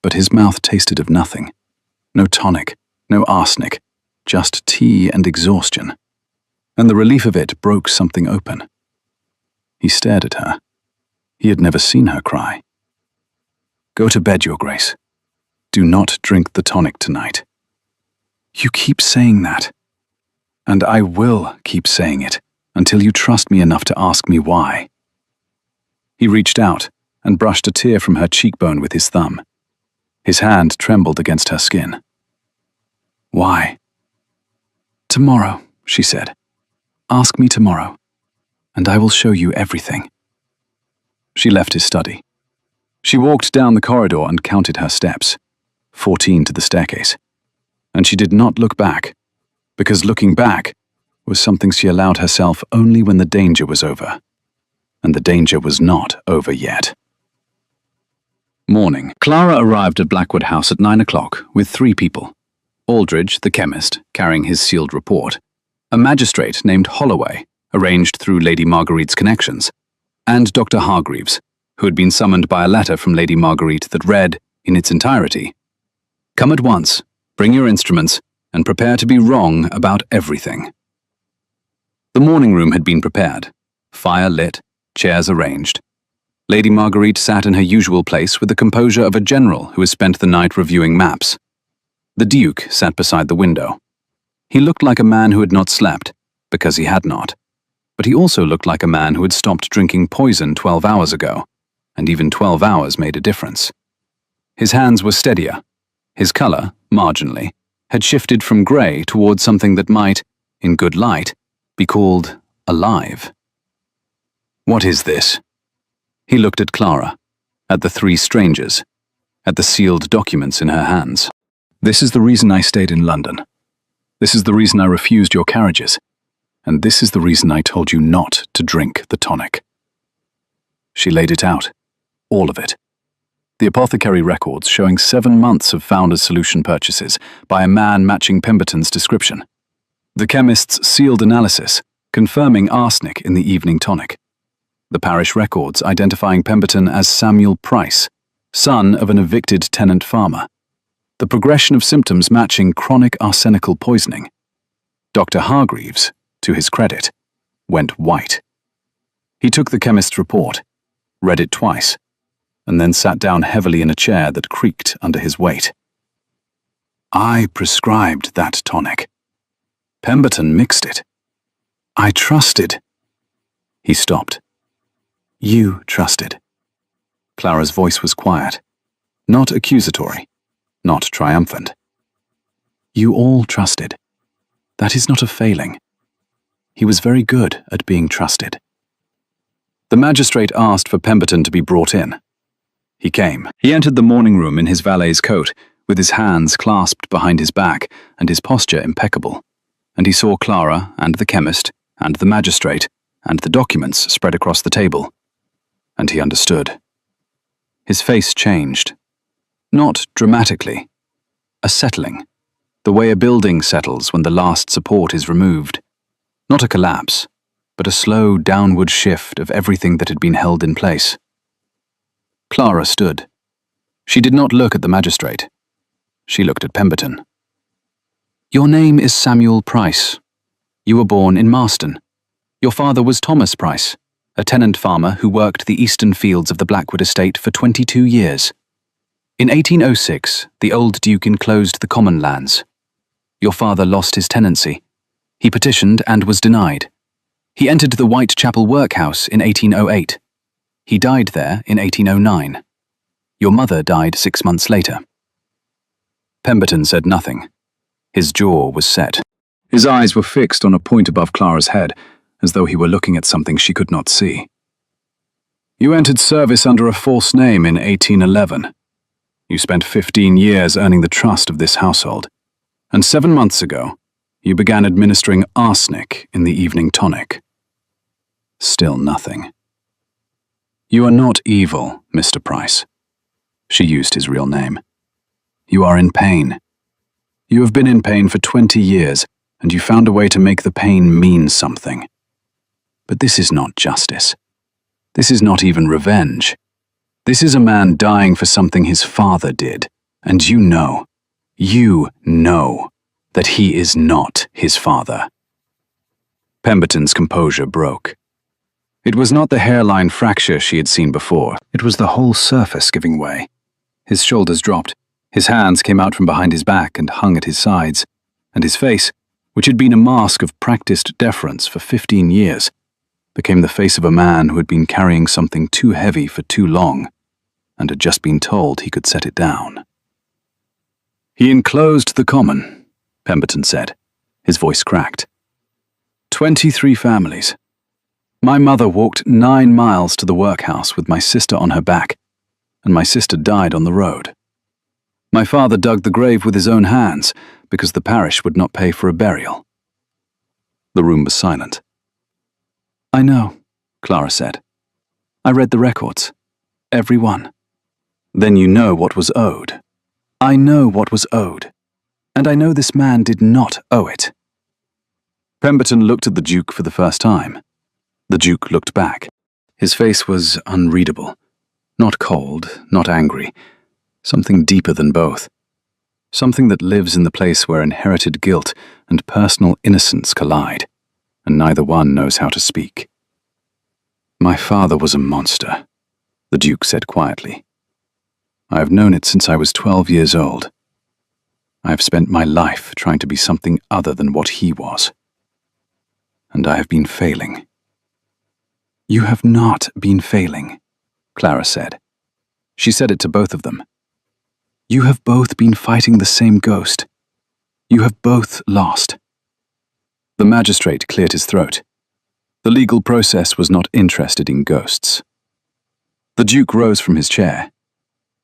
But his mouth tasted of nothing. No tonic, no arsenic, just tea and exhaustion. And the relief of it broke something open. He stared at her. He had never seen her cry. "Go to bed, Your Grace. Do not drink the tonic tonight." "You keep saying that. And I will keep saying it until you trust me enough to ask me why." He reached out and brushed a tear from her cheekbone with his thumb. His hand trembled against her skin. "Why?" "Tomorrow," she said. "Ask me tomorrow, and I will show you everything." She left his study. She walked down the corridor and counted her steps, 14 to the staircase. And she did not look back, because looking back was something she allowed herself only when the danger was over. And the danger was not over yet. Morning. Clara arrived at Blackwood House at 9 o'clock with 3 people. Aldridge, the chemist, carrying his sealed report, a magistrate named Holloway, arranged through Lady Marguerite's connections, and Dr. Hargreaves, who had been summoned by a letter from Lady Marguerite that read, in its entirety, "Come at once, bring your instruments, and prepare to be wrong about everything." The morning room had been prepared, fire lit, chairs arranged. Lady Marguerite sat in her usual place with the composure of a general who has spent the night reviewing maps. The Duke sat beside the window. He looked like a man who had not slept, because he had not. But he also looked like a man who had stopped drinking poison 12 hours ago, and even 12 hours made a difference. His hands were steadier. His colour, marginally, had shifted from grey towards something that might, in good light, be called alive. "What is this?" He looked at Clara, at the 3 strangers, at the sealed documents in her hands. "This is the reason I stayed in London. This is the reason I refused your carriages. And this is the reason I told you not to drink the tonic." She laid it out, all of it. The apothecary records showing 7 months of Founder's Solution purchases by a man matching Pemberton's description. The chemist's sealed analysis, confirming arsenic in the evening tonic. The parish records identifying Pemberton as Samuel Price, son of an evicted tenant farmer. The progression of symptoms matching chronic arsenical poisoning. Dr. Hargreaves, to his credit, went white. He took the chemist's report, read it twice, and then sat down heavily in a chair that creaked under his weight. "I prescribed that tonic. Pemberton mixed it. I trusted." He stopped. "You trusted." Clara's voice was quiet, not accusatory, not triumphant. "You all trusted. That is not a failing. He was very good at being trusted." The magistrate asked for Pemberton to be brought in. He came. He entered the morning room in his valet's coat, with his hands clasped behind his back and his posture impeccable, and he saw Clara and the chemist and the magistrate and the documents spread across the table. And he understood. His face changed. Not dramatically. A settling. The way a building settles when the last support is removed. Not a collapse, but a slow downward shift of everything that had been held in place. Clara stood. She did not look at the magistrate. She looked at Pemberton. "Your name is Samuel Price. You were born in Marston. Your father was Thomas Price, a tenant farmer who worked the eastern fields of the Blackwood estate for 22 years. In 1806, the old Duke enclosed the common lands. Your father lost his tenancy. He petitioned and was denied. He entered the Whitechapel workhouse in 1808. He died there in 1809. Your mother died 6 months later." Pemberton said nothing. His jaw was set. His eyes were fixed on a point above Clara's head, as though he were looking at something she could not see. "You entered service under a false name in 1811. You spent 15 years earning the trust of this household, and 7 months ago, you began administering arsenic in the evening tonic." Still nothing. "You are not evil, Mr. Price." She used his real name. "You are in pain. You have been in pain for 20 years, and you found a way to make the pain mean something. But this is not justice. This is not even revenge. This is a man dying for something his father did, and you know that he is not his father." Pemberton's composure broke. It was not the hairline fracture she had seen before. It was the whole surface giving way. His shoulders dropped. His hands came out from behind his back and hung at his sides, and his face, which had been a mask of practiced deference for 15 years, became the face of a man who had been carrying something too heavy for too long, and had just been told he could set it down. "He enclosed the common," Pemberton said. His voice cracked. 23 families. My mother walked 9 miles to the workhouse with my sister on her back, and my sister died on the road. My father dug the grave with his own hands because the parish would not pay for a burial. The room was silent. "I know," Clara said. "I read the records. Every one." "Then you know what was owed." "I know what was owed. And I know this man did not owe it." Pemberton looked at the Duke for the first time. The Duke looked back. His face was unreadable. Not cold, not angry. Something deeper than both. Something that lives in the place where inherited guilt and personal innocence collide, and neither one knows how to speak. "My father was a monster," the Duke said quietly. "I have known it since I was 12 years old. I have spent my life trying to be something other than what he was. And I have been failing." "You have not been failing," Clara said. She said it to both of them. "You have both been fighting the same ghost. You have both lost." The magistrate cleared his throat. The legal process was not interested in ghosts. The Duke rose from his chair.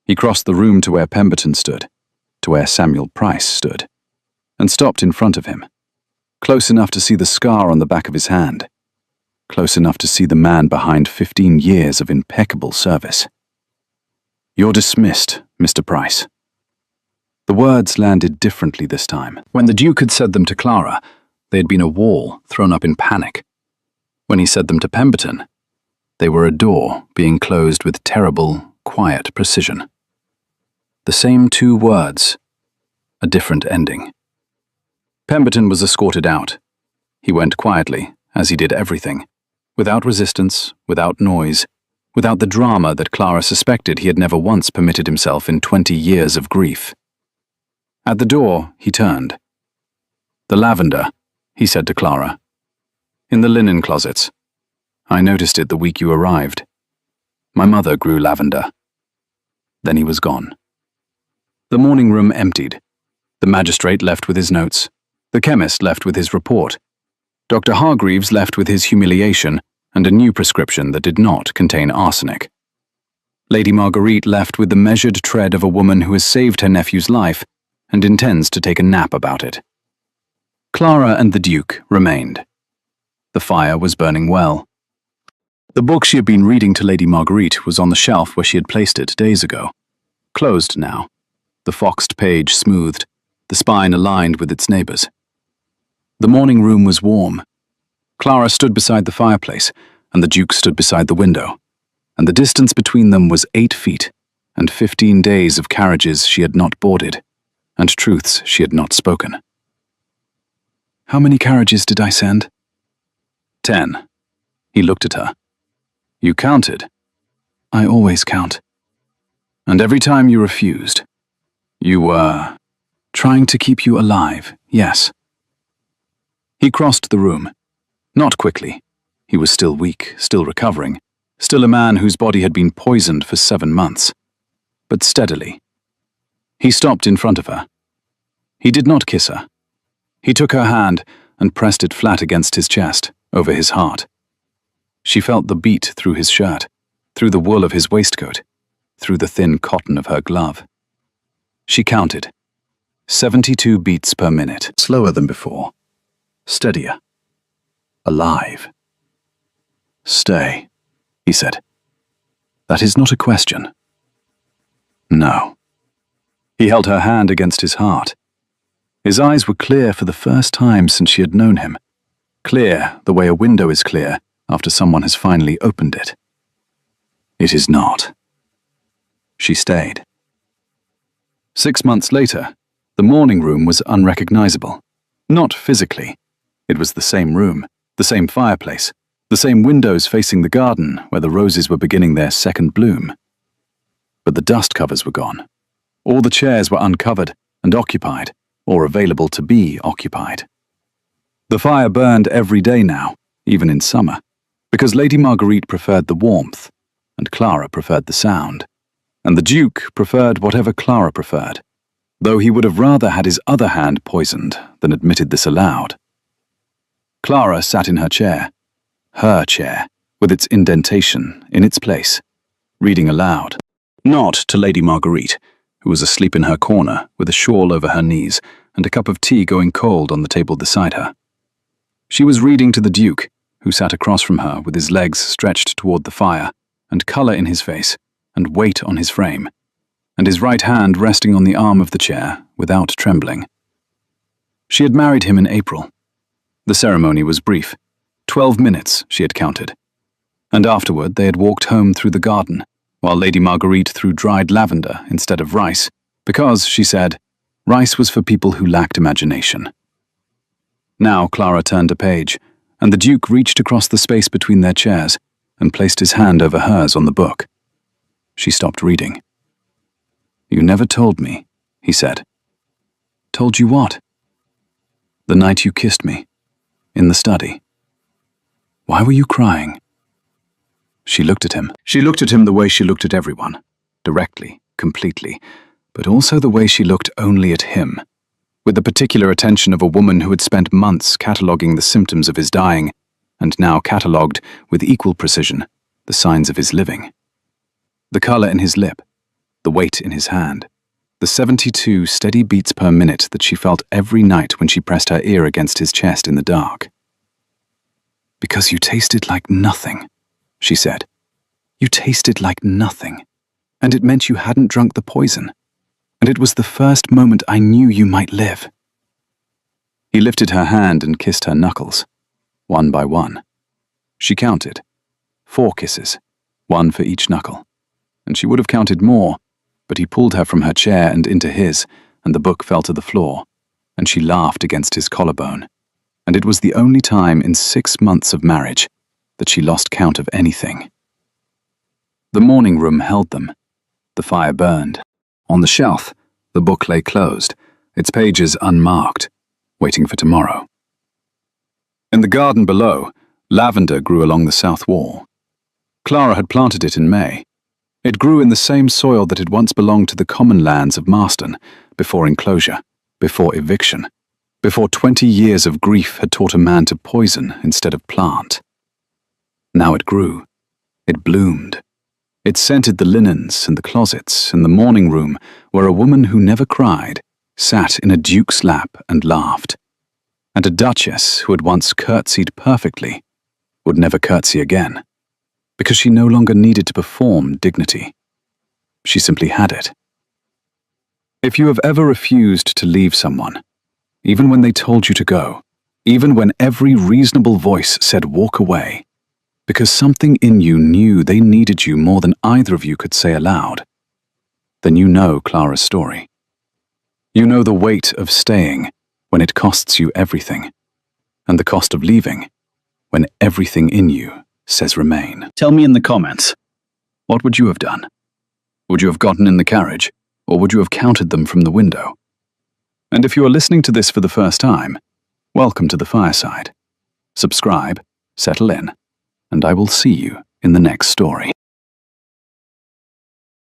He crossed the room to where Pemberton stood, to where Samuel Price stood, and stopped in front of him, close enough to see the scar on the back of his hand, close enough to see the man behind 15 years of impeccable service. "You're dismissed, Mr. Price." The words landed differently this time. When the Duke had said them to Clara, they had been a wall thrown up in panic. When he said them to Pemberton, they were a door being closed with terrible, quiet precision. The same 2 words, a different ending. Pemberton was escorted out. He went quietly, as he did everything, without resistance, without noise, without the drama that Clara suspected he had never once permitted himself in 20 years of grief. At the door, he turned. "The lavender," he said to Clara. "In the linen closets. I noticed it the week you arrived. My mother grew lavender." Then he was gone. The morning room emptied. The magistrate left with his notes. The chemist left with his report. Dr. Hargreaves left with his humiliation and a new prescription that did not contain arsenic. Lady Marguerite left with the measured tread of a woman who has saved her nephew's life and intends to take a nap about it. Clara and the Duke remained. The fire was burning well. The book she had been reading to Lady Marguerite was on the shelf where she had placed it days ago. Closed now, the foxed page smoothed, the spine aligned with its neighbors. The morning room was warm. Clara stood beside the fireplace, and the Duke stood beside the window, and the distance between them was 8 feet, and 15 days of carriages she had not boarded, and truths she had not spoken. "How many carriages did I send?" 10. He looked at her. "You counted?" "I always count." "And every time you refused. You were trying to keep you alive, yes." He crossed the room. Not quickly. He was still weak, still recovering, still a man whose body had been poisoned for 7 months. But steadily. He stopped in front of her. He did not kiss her. He took her hand and pressed it flat against his chest, over his heart. She felt the beat through his shirt, through the wool of his waistcoat, through the thin cotton of her glove. She counted. 72 beats per minute, slower than before. Steadier. Alive. "Stay," he said. "That is not a question." "No." He held her hand against his heart. His eyes were clear for the first time since she had known him. Clear the way a window is clear after someone has finally opened it. "It is not." She stayed. 6 months later, the morning room was unrecognizable. Not physically. It was the same room, the same fireplace, the same windows facing the garden where the roses were beginning their second bloom. But the dust covers were gone. All the chairs were uncovered and occupied, or available to be occupied. The fire burned every day now, even in summer, because Lady Marguerite preferred the warmth, and Clara preferred the sound, and the Duke preferred whatever Clara preferred, though he would have rather had his other hand poisoned than admitted this aloud. Clara sat in her chair, Her chair, with its indentation in its place, reading aloud. Not to Lady Marguerite, who was asleep in her corner with a shawl over her knees and a cup of tea going cold on the table beside her. She was reading to the Duke, who sat across from her with his legs stretched toward the fire, and colour in his face, and weight on his frame, and his right hand resting on the arm of the chair without trembling. She had married him in April. The ceremony was brief. 12 minutes, she had counted. And afterward they had walked home through the garden, while Lady Marguerite threw dried lavender instead of rice, because, she said, rice was for people who lacked imagination. Now Clara turned a page, and the Duke reached across the space between their chairs and placed his hand over hers on the book. She stopped reading. "You never told me," he said. "Told you what?" "The night you kissed me, in the study. Why were you crying?" She looked at him. She looked at him the way she looked at everyone, directly, completely, but also the way she looked only at him, with the particular attention of a woman who had spent months cataloguing the symptoms of his dying, and now catalogued, with equal precision, the signs of his living. The colour in his lip, the weight in his hand, the 72 steady beats per minute that she felt every night when she pressed her ear against his chest in the dark. "Because you tasted like nothing," she said. "You tasted like nothing, and it meant you hadn't drunk the poison, and it was the first moment I knew you might live." He lifted her hand and kissed her knuckles, one by one. She counted. 4 kisses, 1 for each knuckle, and she would have counted more, but he pulled her from her chair and into his, and the book fell to the floor, and she laughed against his collarbone, and it was the only time in 6 months of marriage that she lost count of anything. The morning room held them. The fire burned. On the shelf, the book lay closed, its pages unmarked, waiting for tomorrow. In the garden below, lavender grew along the south wall. Clara had planted it in May. It grew in the same soil that had once belonged to the common lands of Marston, before enclosure, before eviction, before 20 years of grief had taught a man to poison instead of plant. Now it grew. It bloomed. It scented the linens and the closets and the morning room where a woman who never cried sat in a duke's lap and laughed. And a duchess who had once curtsied perfectly would never curtsy again, because she no longer needed to perform dignity. She simply had it. If you have ever refused to leave someone, even when they told you to go, even when every reasonable voice said walk away, because something in you knew they needed you more than either of you could say aloud, then you know Clara's story. You know the weight of staying when it costs you everything, and the cost of leaving when everything in you says remain. Tell me in the comments, what would you have done? Would you have gotten in the carriage, or would you have counted them from the window? And if you are listening to this for the first time, welcome to the fireside. Subscribe, settle in, and I will see you in the next story.